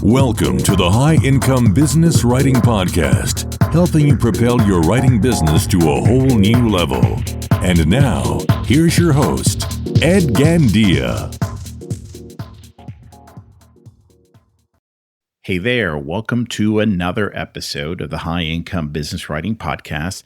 Welcome to the High Income Business Writing Podcast, helping you propel your writing business to a whole new level. And now, here's your host, Ed Gandia. Hey there, welcome to another episode of the High Income Business Writing Podcast,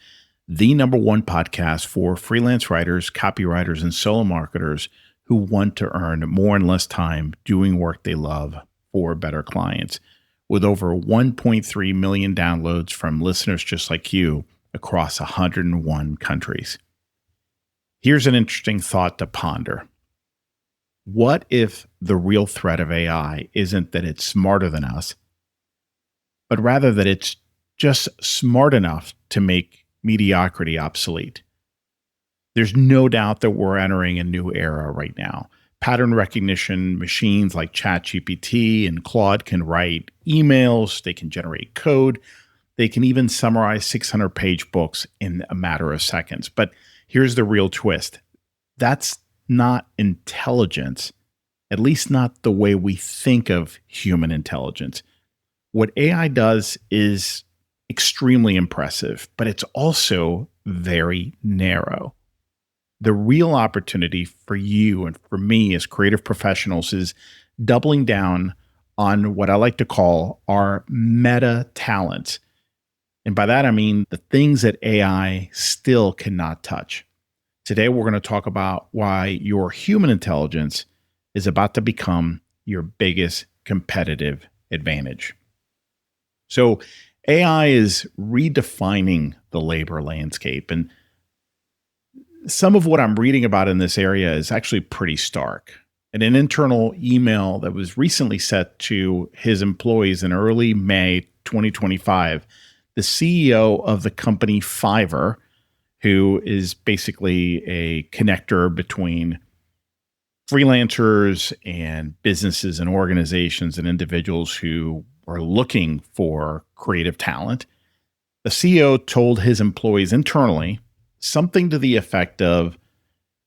the number one podcast for freelance writers, copywriters, and solo marketers who want to earn more in less time doing work they love for better clients. With over 1.3 million downloads from listeners just like you across 101 countries. Here's an interesting thought to ponder. What if the real threat of AI isn't that it's smarter than us, but rather that it's just smart enough to make mediocrity obsolete? There's no doubt that we're entering a new era right now. Pattern recognition machines like ChatGPT and Claude can write emails, they can generate code, they can even summarize 600-page books in a matter of seconds. But here's the real twist. That's not intelligence, at least not the way we think of human intelligence. What AI does is extremely impressive, but it's also very narrow. The real opportunity for you and for me as creative professionals is doubling down on what I like to call our meta talents. And by that, I mean the things that AI still cannot touch. Today, we're going to talk about why your human intelligence is about to become your biggest competitive advantage. So AI is redefining the labor landscape, and some of what I'm reading about in this area is actually pretty stark. In an internal email that was recently sent to his employees in early May 2025, the CEO of the company Fiverr, who is basically a connector between freelancers and businesses and organizations and individuals who are looking for creative talent, the CEO told his employees internally something to the effect of,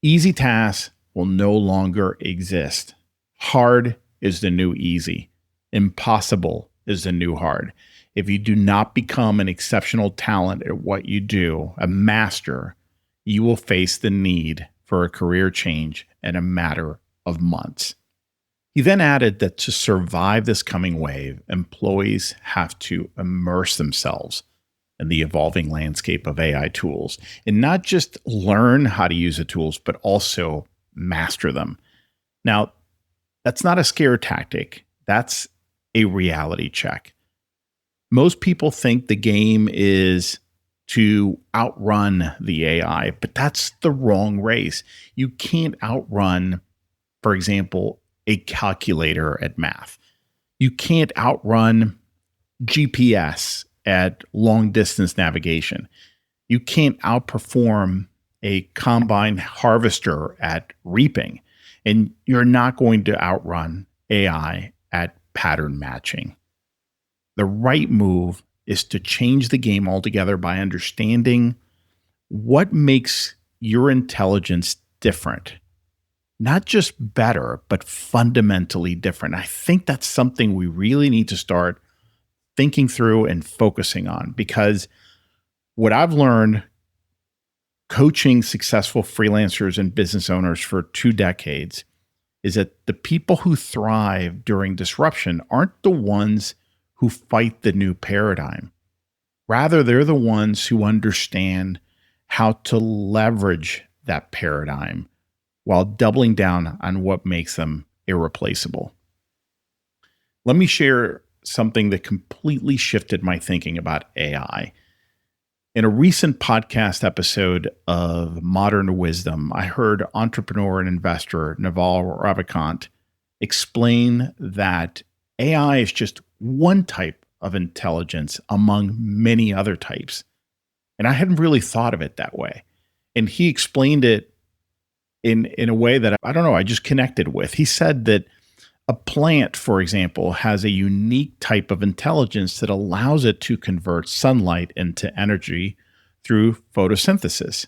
easy tasks will no longer exist. Hard is the new easy. Impossible is the new hard. If you do not become an exceptional talent at what you do, a master, you will face the need for a career change in a matter of months. He then added that to survive this coming wave, employees have to immerse themselves in the evolving landscape of AI tools, and not just learn how to use the tools, but also master them. Now, that's not a scare tactic. That's a reality check. Most people think the game is to outrun the AI, but that's the wrong race. You can't outrun, for example, a calculator at math. You can't outrun GPS at long distance navigation. You can't outperform a combine harvester at reaping, and you're not going to outrun AI at pattern matching. The right move is to change the game altogether by understanding what makes your intelligence different. Not just better, but fundamentally different. I think that's something we really need to start thinking through and focusing on, because what I've learned coaching successful freelancers and business owners for 2 decades is that the people who thrive during disruption aren't the ones who fight the new paradigm. Rather, they're the ones who understand how to leverage that paradigm while doubling down on what makes them irreplaceable. Let me share something that completely shifted my thinking about AI. In a recent podcast episode of Modern Wisdom, I heard entrepreneur and investor Naval Ravikant explain that AI is just one type of intelligence among many other types. And I hadn't really thought of it that way. And he explained it in a way that I just connected with. He said that a plant, for example, has a unique type of intelligence that allows it to convert sunlight into energy through photosynthesis.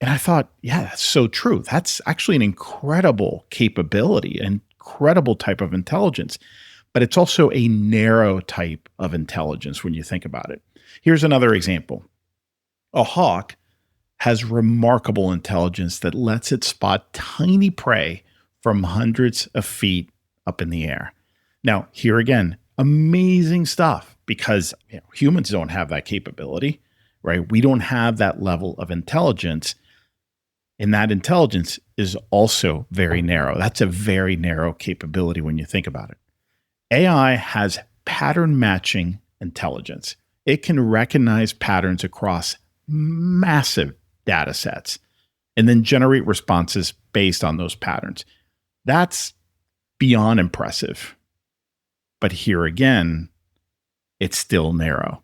And I thought, yeah, that's so true. That's actually an incredible capability, an incredible type of intelligence, but it's also a narrow type of intelligence when you think about it. Here's another example. A hawk has remarkable intelligence that lets it spot tiny prey from hundreds of feet up in the air. Now, here again, amazing stuff because humans don't have that capability, right? We don't have that level of intelligence. And that intelligence is also very narrow. That's a very narrow capability when you think about it. AI has pattern matching intelligence. It can recognize patterns across massive data sets and then generate responses based on those patterns. That's beyond impressive. But here again, it's still narrow.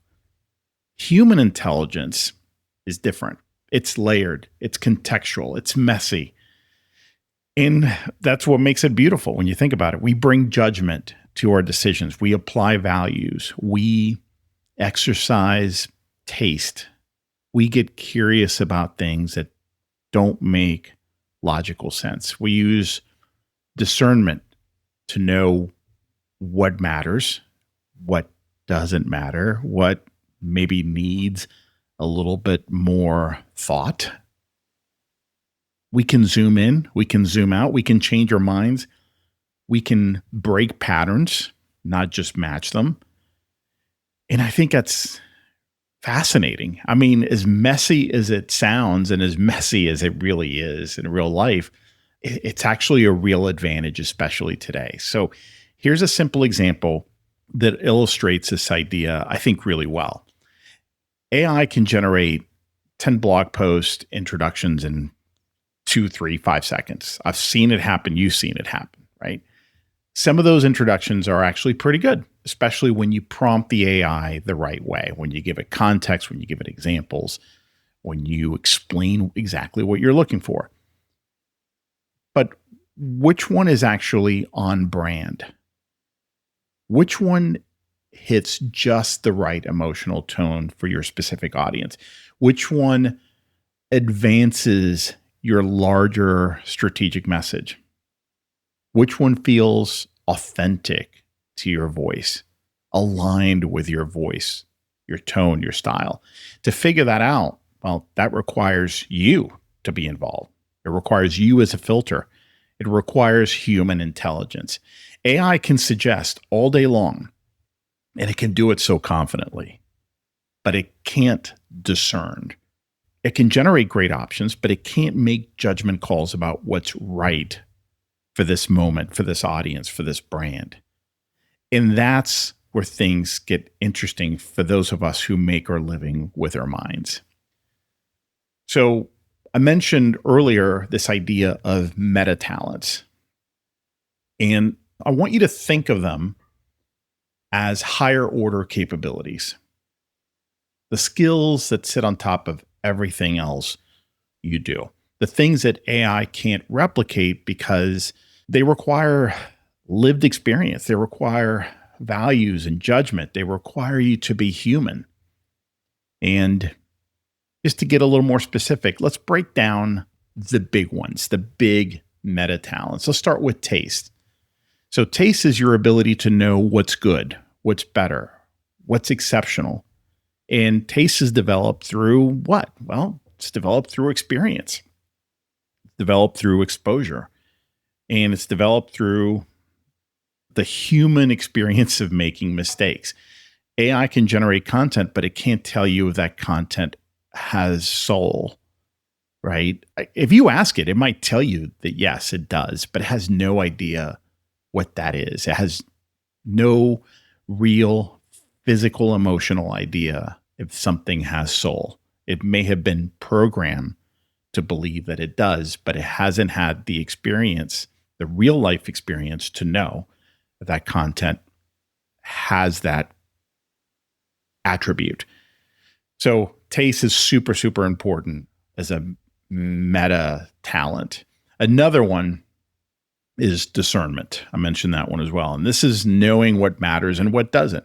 Human intelligence is different. It's layered, it's contextual, it's messy. And that's what makes it beautiful when you think about it. We bring judgment to our decisions. We apply values. We exercise taste. We get curious about things that don't make logical sense. We use discernment to know what matters, what doesn't matter, what maybe needs a little bit more thought. We can zoom in, we can zoom out, we can change our minds. We can break patterns, not just match them. And I think that's fascinating. I mean, as messy as it sounds and as messy as it really is in real life, it's actually a real advantage, especially today. So here's a simple example that illustrates this idea, I think, really well. AI can generate 10 blog post introductions in 2, 3, 5 seconds. I've seen it happen. You've seen it happen, right? Some of those introductions are actually pretty good, especially when you prompt the AI the right way, when you give it context, when you give it examples, when you explain exactly what you're looking for. But which one is actually on brand? Which one hits just the right emotional tone for your specific audience? Which one advances your larger strategic message? Which one feels authentic to your voice, aligned with your voice, your tone, your style? To figure that out, well, that requires you to be involved. It requires you as a filter. It requires human intelligence. AI can suggest all day long, and it can do it so confidently, but it can't discern. It can generate great options, but it can't make judgment calls about what's right for this moment, for this audience, for this brand. And that's where things get interesting for those of us who make our living with our minds. So I mentioned earlier this idea of meta talents. And I want you to think of them as higher order capabilities. The skills that sit on top of everything else you do. The things that AI can't replicate because they require lived experience. They require values and judgment. They require you to be human. And just to get a little more specific, let's break down the big ones, the big meta talents. Let's start with taste. So taste is your ability to know what's good, what's better, what's exceptional. And taste is developed through what? Well, it's developed through experience. It's developed through exposure. And it's developed through the human experience of making mistakes. AI can generate content, but it can't tell you if that content has soul, right? If you ask it, it might tell you that yes, it does, but it has no idea what that is. It has no real physical, emotional idea if something has soul. It may have been programmed to believe that it does, but it hasn't had the experience, the real life experience to know that that content has that attribute. So taste is super, super important as a meta talent. Another one is discernment. I mentioned that one as well. And this is knowing what matters and what doesn't.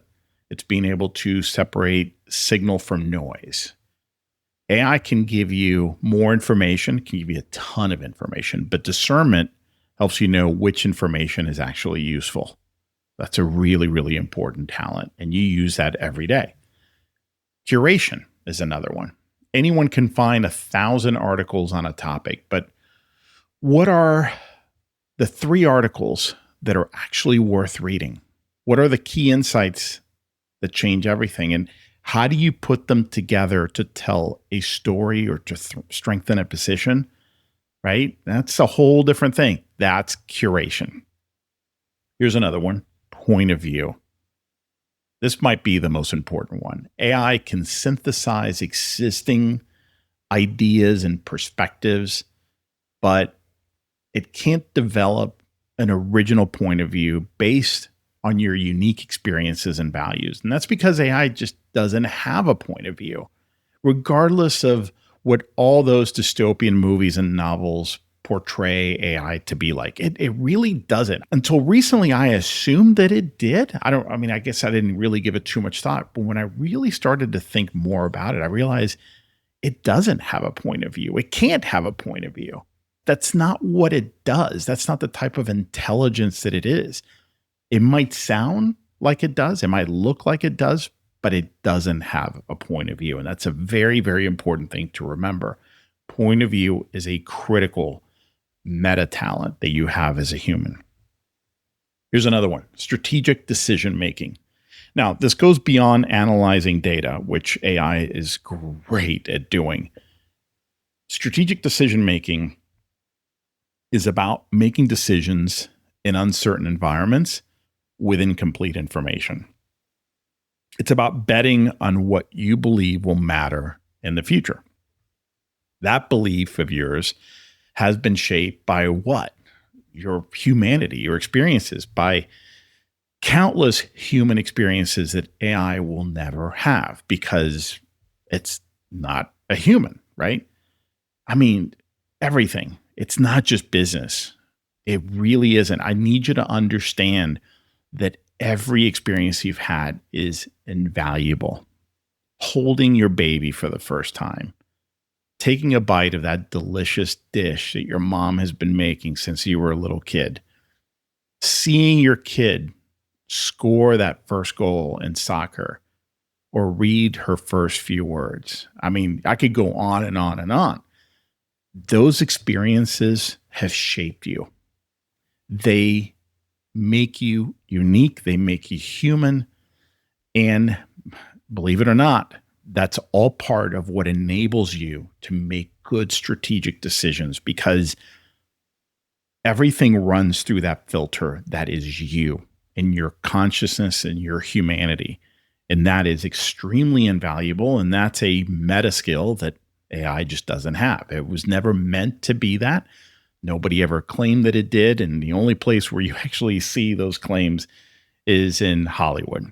It's being able to separate signal from noise. AI can give you more information, can give you a ton of information, but discernment helps you know which information is actually useful. That's a really, really important talent, and you use that every day. Curation is another one. Anyone can find 1,000 articles on a topic, but what are the 3 articles that are actually worth reading? What are the key insights that change everything? And how do you put them together to tell a story or to strengthen a position? Right? That's a whole different thing. That's curation. Here's another one, point of view. This might be the most important one. AI can synthesize existing ideas and perspectives, but it can't develop an original point of view based on your unique experiences and values. And that's because AI just doesn't have a point of view, regardless of what all those dystopian movies and novels portray AI to be like. It really doesn't. Until recently, I assumed that it did. I guess I didn't really give it too much thought. But when I really started to think more about it, I realized it doesn't have a point of view. It can't have a point of view. That's not what it does. That's not the type of intelligence that it is. It might sound like it does. It might look like it does, but it doesn't have a point of view. And that's a very, very important thing to remember. Point of view is a critical meta talent that you have as a human. Here's another one, strategic decision making. Now, this goes beyond analyzing data, which AI is great at doing. Strategic decision making is about making decisions in uncertain environments with incomplete information. It's about betting on what you believe will matter in the future. That belief of yours has been shaped by what? Your humanity, your experiences, by countless human experiences that AI will never have because it's not a human, right? I mean, everything. It's not just business. It really isn't. I need you to understand that every experience you've had is invaluable. Holding your baby for the first time, taking a bite of that delicious dish that your mom has been making since you were a little kid, seeing your kid score that first goal in soccer or read her first few words. I mean, I could go on and on and on. Those experiences have shaped you. They make you unique. They make you human. And believe it or not, that's all part of what enables you to make good strategic decisions because everything runs through that filter that is you and your consciousness and your humanity. And that is extremely invaluable. And that's a meta skill that AI just doesn't have. It was never meant to be that. Nobody ever claimed that it did. And the only place where you actually see those claims is in Hollywood.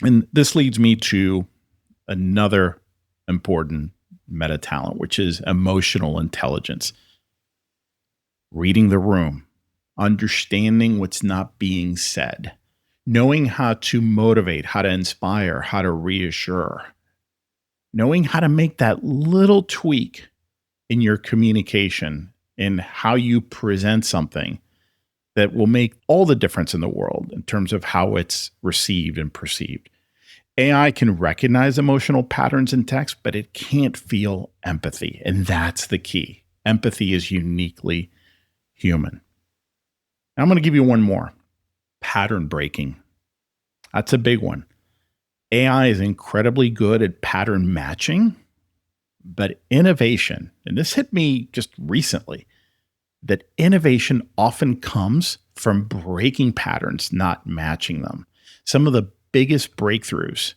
And this leads me to another important meta talent, which is emotional intelligence. Reading the room, understanding what's not being said, knowing how to motivate, how to inspire, how to reassure, knowing how to make that little tweak in your communication and how you present something that will make all the difference in the world in terms of how it's received and perceived. AI can recognize emotional patterns in text, but it can't feel empathy. And that's the key. Empathy is uniquely human. Now I'm going to give you one more. Pattern breaking. That's a big one. AI is incredibly good at pattern matching, but innovation, and this hit me just recently, that innovation often comes from breaking patterns, not matching them. Some of the biggest breakthroughs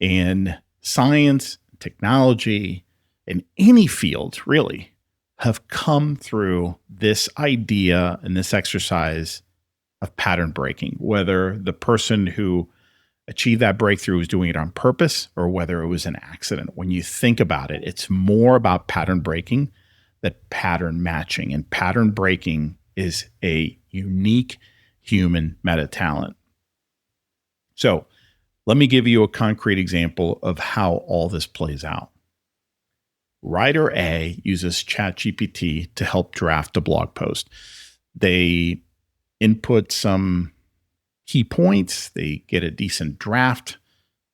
in science, technology, in any field really, have come through this idea and this exercise of pattern breaking, whether the person who achieved that breakthrough was doing it on purpose or whether it was an accident. When you think about it, it's more about pattern breaking than pattern matching. And pattern breaking is a unique human meta talent. So let me give you a concrete example of how all this plays out. Writer A uses ChatGPT to help draft a blog post. They input some key points, they get a decent draft,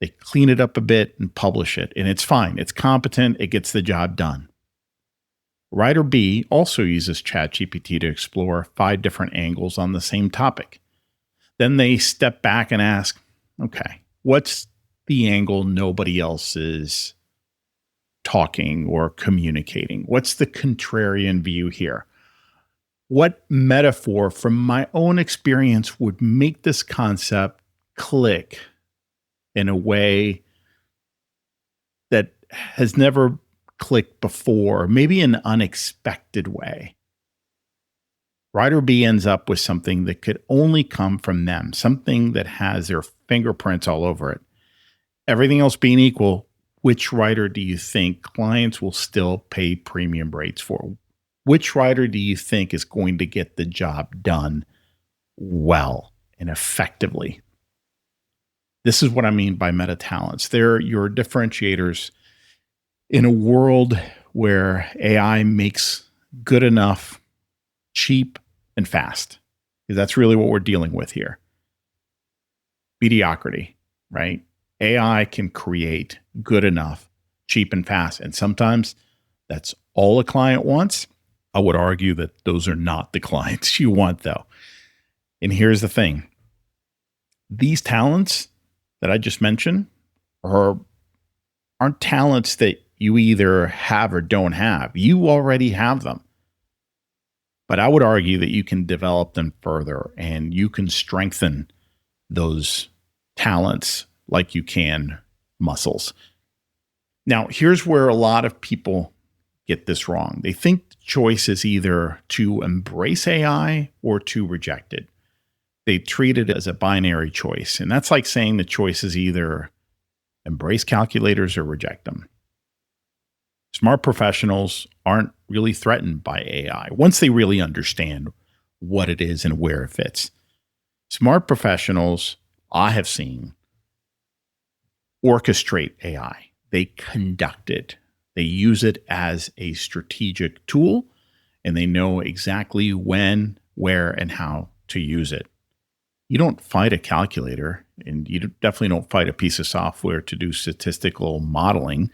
they clean it up a bit and publish it, and it's fine. It's competent, it gets the job done. Writer B also uses ChatGPT to explore 5 different angles on the same topic. Then they step back and ask, okay, what's the angle nobody else is talking or communicating? What's the contrarian view here? What metaphor from my own experience would make this concept click in a way that has never clicked before, maybe an unexpected way? Writer B ends up with something that could only come from them, something that has their fingerprints all over it. Everything else being equal, which writer do you think clients will still pay premium rates for? Which writer do you think is going to get the job done well and effectively? This is what I mean by meta talents. They're your differentiators in a world where AI makes good enough, cheap, and fast. That's really what we're dealing with here. Mediocrity, right? AI can create good enough, cheap, and fast. And sometimes that's all a client wants. I would argue that those are not the clients you want, though. And here's the thing. These talents that I just mentioned aren't talents that you either have or don't have. You already have them. But I would argue that you can develop them further and you can strengthen those talents like you can muscles. Now, here's where a lot of people get this wrong. They think the choice is either to embrace AI or to reject it. They treat it as a binary choice. And that's like saying the choice is either embrace calculators or reject them. Smart professionals aren't really threatened by AI once they really understand what it is and where it fits. Smart professionals, I have seen, orchestrate AI. They conduct it. They use it as a strategic tool, and they know exactly when, where, and how to use it. You don't fight a calculator, and you definitely don't fight a piece of software to do statistical modeling.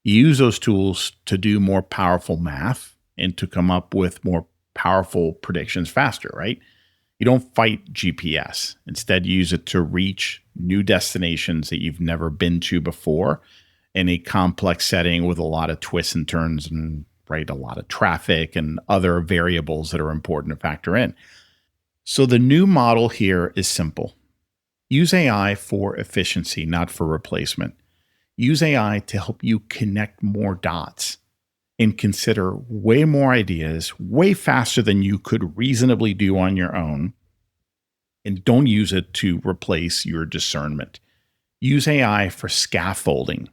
You use those tools to do more powerful math and to come up with more powerful predictions faster, right? You don't fight GPS. Instead, you use it to reach new destinations that you've never been to before in a complex setting with a lot of twists and turns and a lot of traffic and other variables that are important to factor in. So the new model here is simple. Use AI for efficiency, not for replacement. Use AI to help you connect more dots and consider way more ideas way faster than you could reasonably do on your own. And don't use it to replace your discernment. Use AI for scaffolding,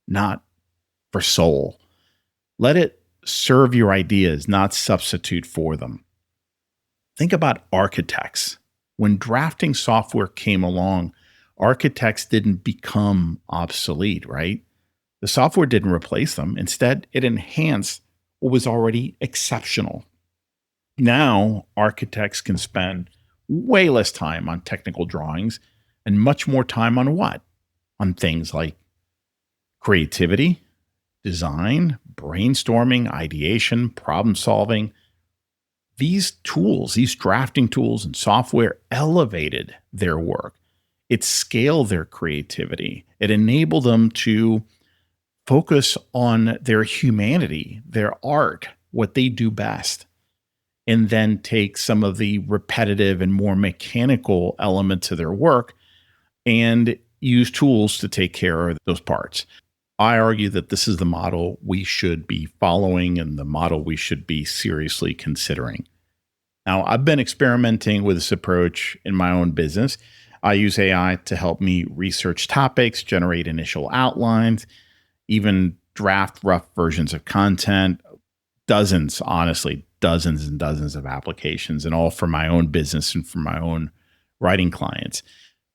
not for soul. Let it serve your ideas, not substitute for them. Think about architects. When drafting software came along, architects didn't become obsolete, right? The software didn't replace them. Instead, it enhanced what was already exceptional. Now, architects can spend way less time on technical drawings and much more time on what? On things like creativity, design, brainstorming, ideation, problem solving. These tools, these drafting tools and software elevated their work. It scaled their creativity. It enabled them to focus on their humanity, their art, what they do best, and then take some of the repetitive and more mechanical elements of their work and use tools to take care of those parts. I argue that this is the model we should be following and the model we should be seriously considering. Now, I've been experimenting with this approach in my own business. I use AI to help me research topics, generate initial outlines, even draft rough versions of content, dozens and dozens of applications, and all for my own business and for my own writing clients.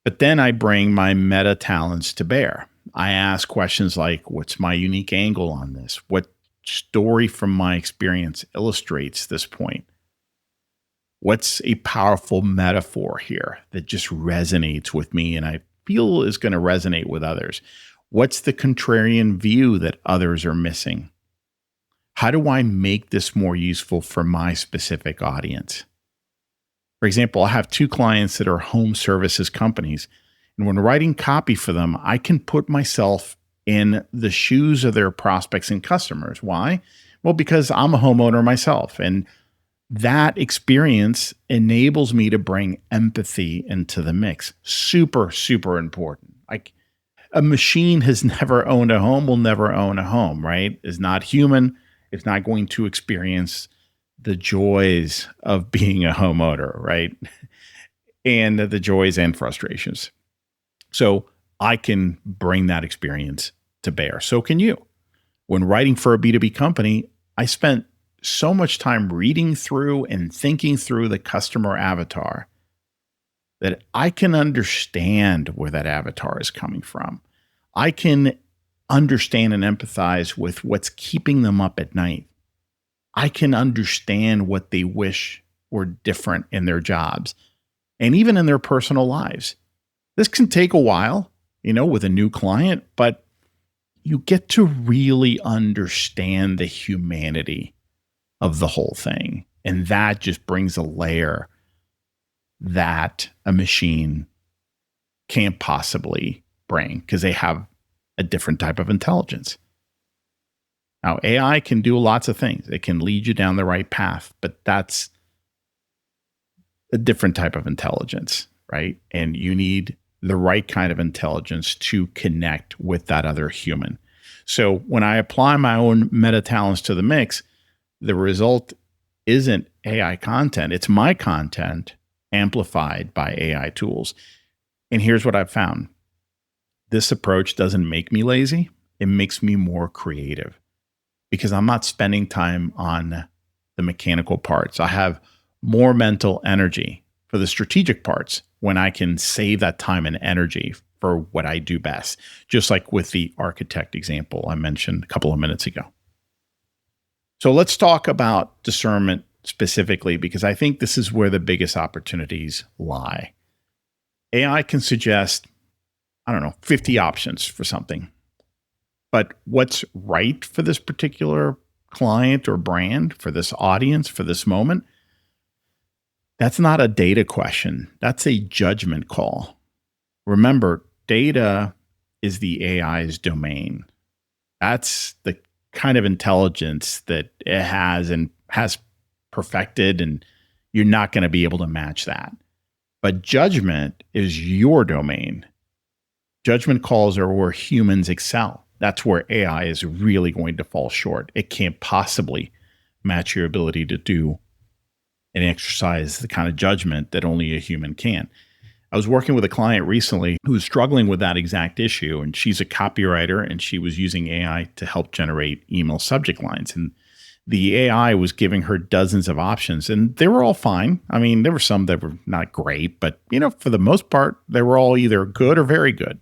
But then I bring my meta talents to bear. I ask questions like, what's my unique angle on this? What story from my experience illustrates this point? What's a powerful metaphor here that just resonates with me and I feel is going to resonate with others? What's the contrarian view that others are missing? How do I make this more useful for my specific audience? For example, I have two clients that are home services companies. And when writing copy for them, I can put myself in the shoes of their prospects and customers. Why? Well, because I'm a homeowner myself. And that experience enables me to bring empathy into the mix. Super, super important. Like a machine has never owned a home, will never own a home, right? It's not human. It's not going to experience the joys of being a homeowner, right? And the joys and frustrations. So I can bring that experience to bear. So can you. When writing for a B2B company, I spent so much time reading through and thinking through the customer avatar that I can understand where that avatar is coming from. I can understand and empathize with what's keeping them up at night. I can understand what they wish were different in their jobs and even in their personal lives. This can take a while, with a new client, but you get to really understand the humanity of the whole thing. And that just brings a layer that a machine can't possibly bring because they have a different type of intelligence. Now, AI can do lots of things. It can lead you down the right path, but that's a different type of intelligence, right? And you need the right kind of intelligence to connect with that other human. So when I apply my own meta talents to the mix, the result isn't AI content. It's my content amplified by AI tools. And here's what I've found. This approach doesn't make me lazy. It makes me more creative because I'm not spending time on the mechanical parts. I have more mental energy for the strategic parts when I can save that time and energy for what I do best, just like with the architect example I mentioned a couple of minutes ago. So let's talk about discernment specifically, because I think this is where the biggest opportunities lie. AI can suggest, 50 options for something. But what's right for this particular client or brand, for this audience, for this moment, that's not a data question. That's a judgment call. Remember, data is the AI's domain. That's the kind of intelligence that it has and has perfected, and you're not going to be able to match that. But judgment is your domain. Judgment calls are where humans excel. That's where AI is really going to fall short. It can't possibly match your ability to do and exercise the kind of judgment that only a human can. I was working with a client recently who was struggling with that exact issue, and she's a copywriter, and she was using AI to help generate email subject lines. And the AI was giving her dozens of options, and they were all fine. I mean, there were some that were not great, but for the most part, they were all either good or very good.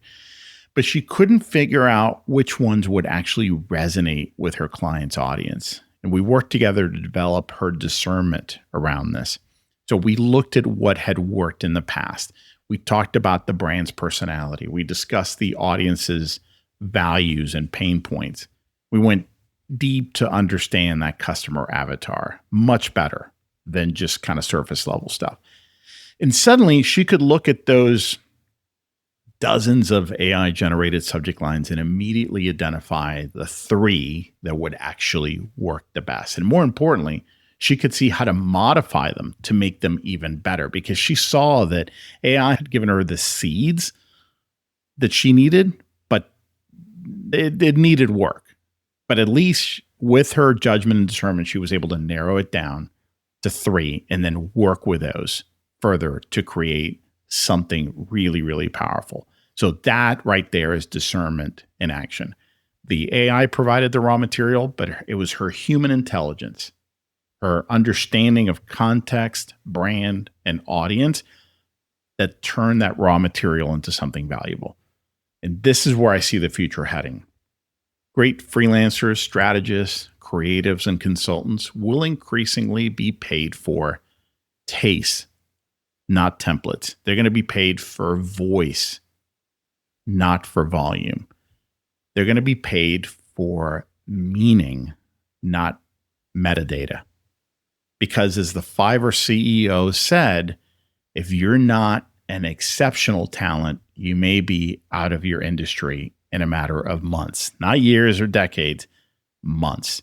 But she couldn't figure out which ones would actually resonate with her client's audience. And we worked together to develop her discernment around this. So we looked at what had worked in the past. We talked about the brand's personality. We discussed the audience's values and pain points. We went deep to understand that customer avatar much better than just kind of surface level stuff. And suddenly she could look at those dozens of AI generated subject lines and immediately identify the 3 that would actually work the best. And more importantly, she could see how to modify them to make them even better, because she saw that AI had given her the seeds that she needed, but it needed work. But at least with her judgment and discernment, she was able to narrow it down to 3 and then work with those further to create something really, really powerful. So that right there is discernment in action. The AI provided the raw material, but it was her human intelligence, her understanding of context, brand, and audience that turned that raw material into something valuable. And this is where I see the future heading. Great freelancers, strategists, creatives, and consultants will increasingly be paid for taste, not templates. They're going to be paid for voice, not for volume. They're going to be paid for meaning, not metadata. Because as the Fiverr CEO said, if you're not an exceptional talent, you may be out of your industry in a matter of months, not years or decades, months.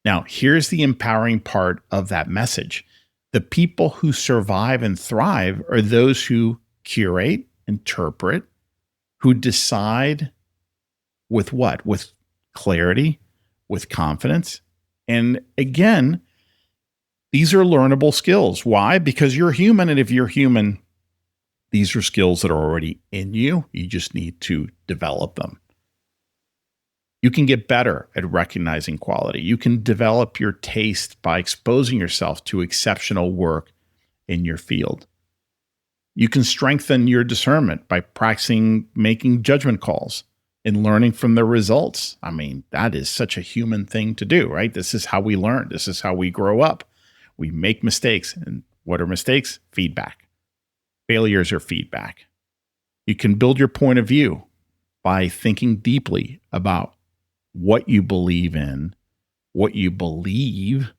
Now, here's the empowering part of that message. The people who survive and thrive are those who curate, interpret, who decide with what? With clarity, with confidence. And again, these are learnable skills. Why? Because you're human. And if you're human, these are skills that are already in you. You just need to develop them. You can get better at recognizing quality. You can develop your taste by exposing yourself to exceptional work in your field. You can strengthen your discernment by practicing making judgment calls and learning from the results. I mean, that is such a human thing to do, right? This is how we learn. This is how we grow up. We make mistakes. And what are mistakes? Feedback. Failures are feedback. You can build your point of view by thinking deeply about what you believe in, what you believe,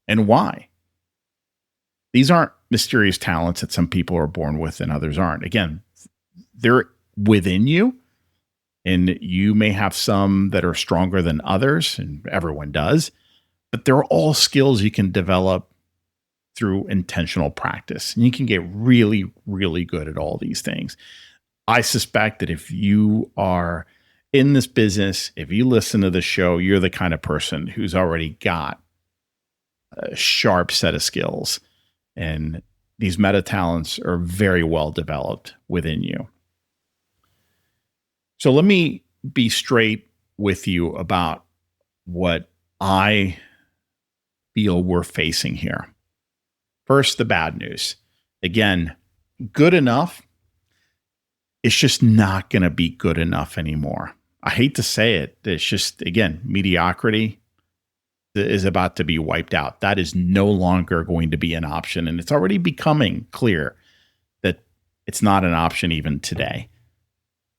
and why. These aren't mysterious talents that some people are born with and others aren't. Again, they're within you, and you may have some that are stronger than others, and everyone does, but they're all skills you can develop through intentional practice. And you can get really, really good at all these things. I suspect that if you are in this business, if you listen to the show, you're the kind of person who's already got a sharp set of skills. And these meta talents are very well developed within you. So let me be straight with you about what I feel we're facing here. First, the bad news. Again, good enough, it's just not going to be good enough anymore. I hate to say it. It's just, again, mediocrity is about to be wiped out. That is no longer going to be an option. And it's already becoming clear that it's not an option even today.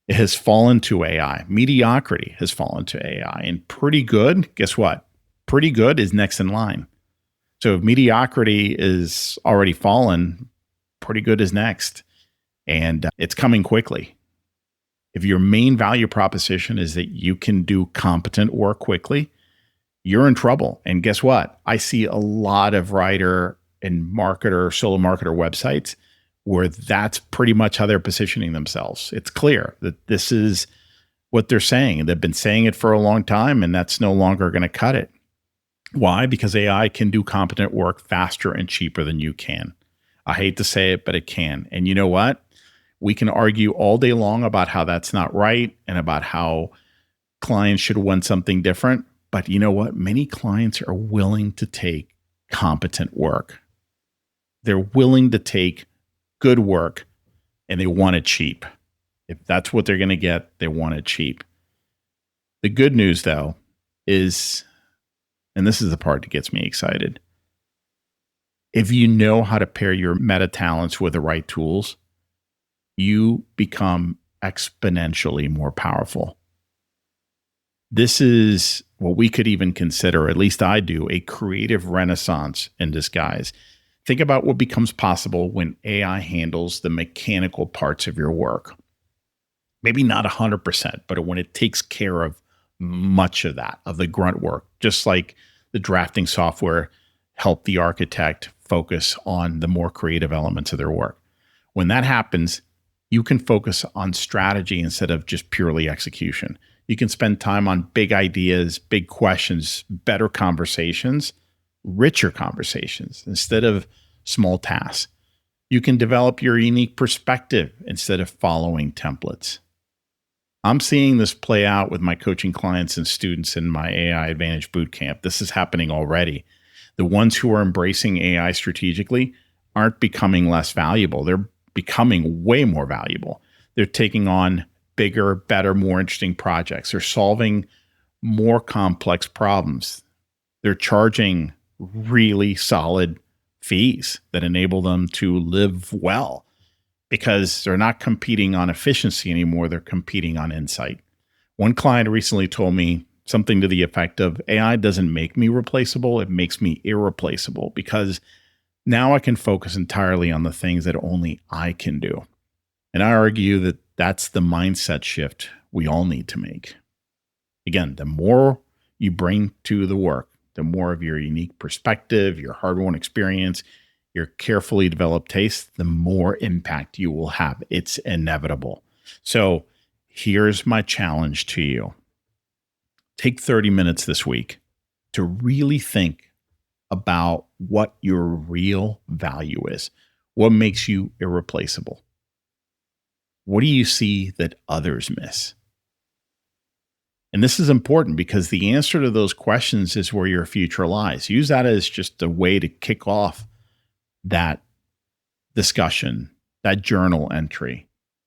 It has fallen to AI. Mediocrity has fallen to AI. And pretty good, guess what? Pretty good is next in line. So if mediocrity is already fallen, pretty good is next. And it's coming quickly. If your main value proposition is that you can do competent work quickly, you're in trouble. And guess what? I see a lot of writer and marketer, solo marketer websites where that's pretty much how they're positioning themselves. It's clear that this is what they're saying. They've been saying it for a long time, and that's no longer going to cut it. Why? Because AI can do competent work faster and cheaper than you can. I hate to say it, but it can. And you know what? We can argue all day long about how that's not right and about how clients should want something different. But you know what? Many clients are willing to take competent work. They're willing to take good work, and they want it cheap. If that's what they're going to get, they want it cheap. The good news, though, is, and this is the part that gets me excited, if you know how to pair your meta talents with the right tools, you become exponentially more powerful. This is what we could even consider, at least I do, a creative renaissance in disguise. Think about what becomes possible when AI handles the mechanical parts of your work. Maybe not 100%, but when it takes care of much of that, of the grunt work, just like the drafting software helped the architect focus on the more creative elements of their work. When that happens, you can focus on strategy instead of just purely execution. You can spend time on big ideas, big questions, better conversations, richer conversations instead of small tasks. You can develop your unique perspective instead of following templates. I'm seeing this play out with my coaching clients and students in my AI Advantage Bootcamp. This is happening already. The ones who are embracing AI strategically aren't becoming less valuable. They're becoming way more valuable. They're taking on bigger, better, more interesting projects. They're solving more complex problems. They're charging really solid fees that enable them to live well because they're not competing on efficiency anymore. They're competing on insight. One client recently told me something to the effect of AI doesn't make me replaceable. It makes me irreplaceable because now I can focus entirely on the things that only I can do. And I argue that that's the mindset shift we all need to make. Again, the more you bring to the work, the more of your unique perspective, your hard-won experience, your carefully developed taste, the more impact you will have. It's inevitable. So here's my challenge to you. Take 30 minutes this week to really think about what your real value is. What makes you irreplaceable? What do you see that others miss? And this is important because the answer to those questions is where your future lies. Use that as just a way to kick off that discussion, that journal entry,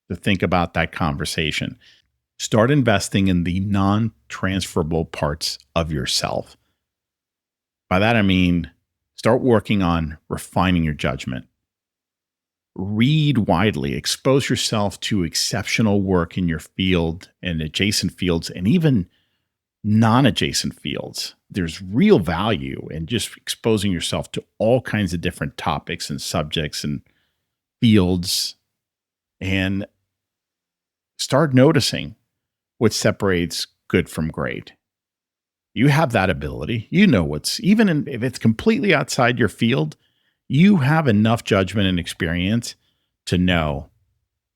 to think about that conversation. Start investing in the non-transferable parts of yourself. By that, I mean, start working on refining your judgment. Read widely, expose yourself to exceptional work in your field and adjacent fields and even non-adjacent fields. There's real value in just exposing yourself to all kinds of different topics and subjects and fields, and start noticing what separates good from great. You have that ability. You know if it's completely outside your field, you have enough judgment and experience to know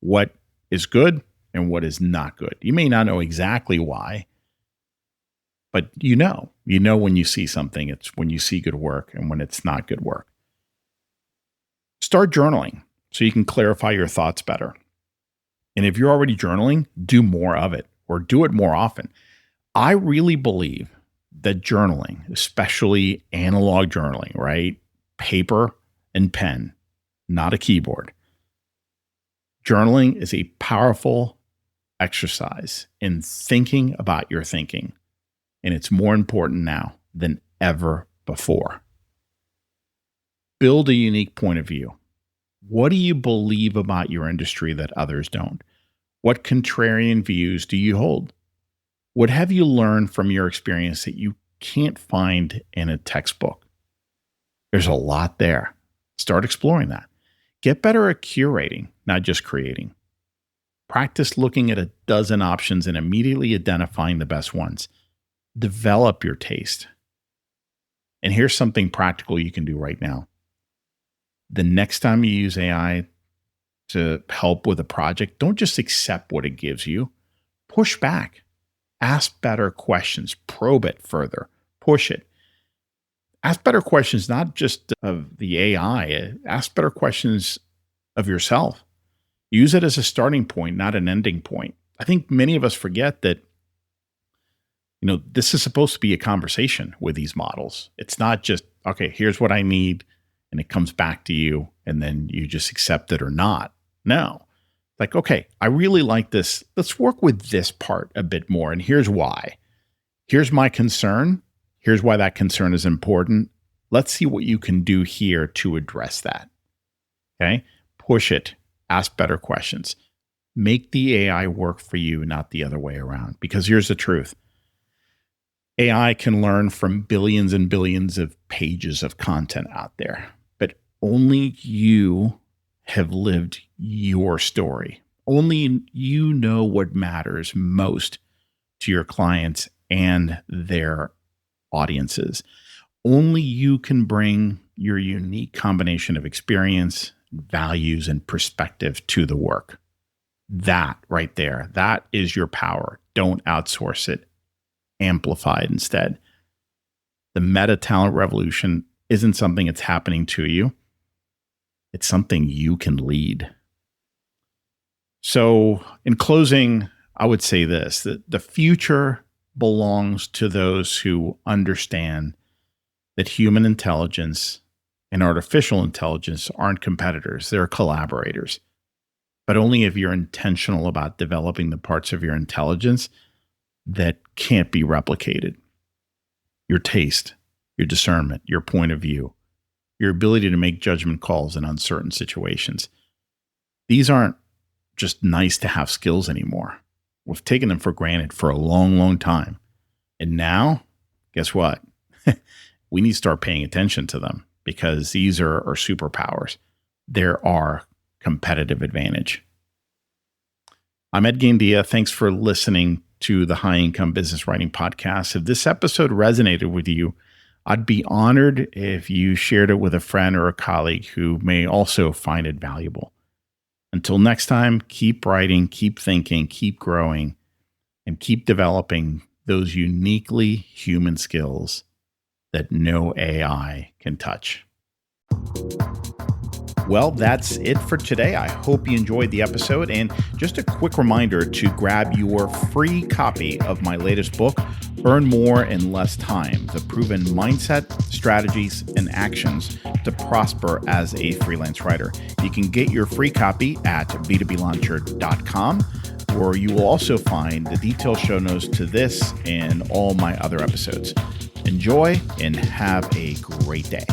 what is good and what is not good. You may not know exactly why, but you know when you see something, it's when you see good work and when it's not good work. Start journaling so you can clarify your thoughts better. And if you're already journaling, do more of it or do it more often. I really believe that journaling, especially analog journaling, right? Paper and pen, not a keyboard. Journaling is a powerful exercise in thinking about your thinking. And it's more important now than ever before. Build a unique point of view. What do you believe about your industry that others don't? What contrarian views do you hold? What have you learned from your experience that you can't find in a textbook? There's a lot there. Start exploring that. Get better at curating, not just creating. Practice looking at a dozen options and immediately identifying the best ones. Develop your taste. And here's something practical you can do right now. The next time you use AI to help with a project, don't just accept what it gives you. Push back. Ask better questions. Probe it further. Push it. Ask better questions, not just of the AI. Ask better questions of yourself. Use it as a starting point, not an ending point. I think many of us forget that, this is supposed to be a conversation with these models. It's not just, okay, here's what I need, and it comes back to you, and then you just accept it or not. No. Like, okay, I really like this. Let's work with this part a bit more, and here's why. Here's my concern. Here's why that concern is important. Let's see what you can do here to address that. Okay? Push it. Ask better questions. Make the AI work for you, not the other way around. Because here's the truth. AI can learn from billions and billions of pages of content out there, but only you have lived your story. Only you know what matters most to your clients and their audiences. Only you can bring your unique combination of experience, values, and perspective to the work. That right there, that is your power. Don't outsource it. Amplify it instead. The meta talent revolution isn't something that's happening to you. It's something you can lead. So in closing, I would say this, that the future belongs to those who understand that human intelligence and artificial intelligence aren't competitors. They're collaborators. But only if you're intentional about developing the parts of your intelligence that can't be replicated. Your taste, your discernment, your point of view. your ability to make judgment calls in uncertain situations. These aren't just nice to have skills anymore. We've taken them for granted for a long, long time. And now, guess what? We need to start paying attention to them because these are our superpowers. They're our competitive advantage. I'm Ed Gandia. Thanks for listening to the High Income Business Writing Podcast. If this episode resonated with you, I'd be honored if you shared it with a friend or a colleague who may also find it valuable. Until next time, keep writing, keep thinking, keep growing, and keep developing those uniquely human skills that no AI can touch. Well, that's it for today. I hope you enjoyed the episode. And just a quick reminder to grab your free copy of my latest book, Earn More in Less Time: The Proven Mindset, Strategies, and Actions to Prosper as a Freelance Writer. You can get your free copy at b2blauncher.com, where you will also find the detailed show notes to this and all my other episodes. Enjoy and have a great day.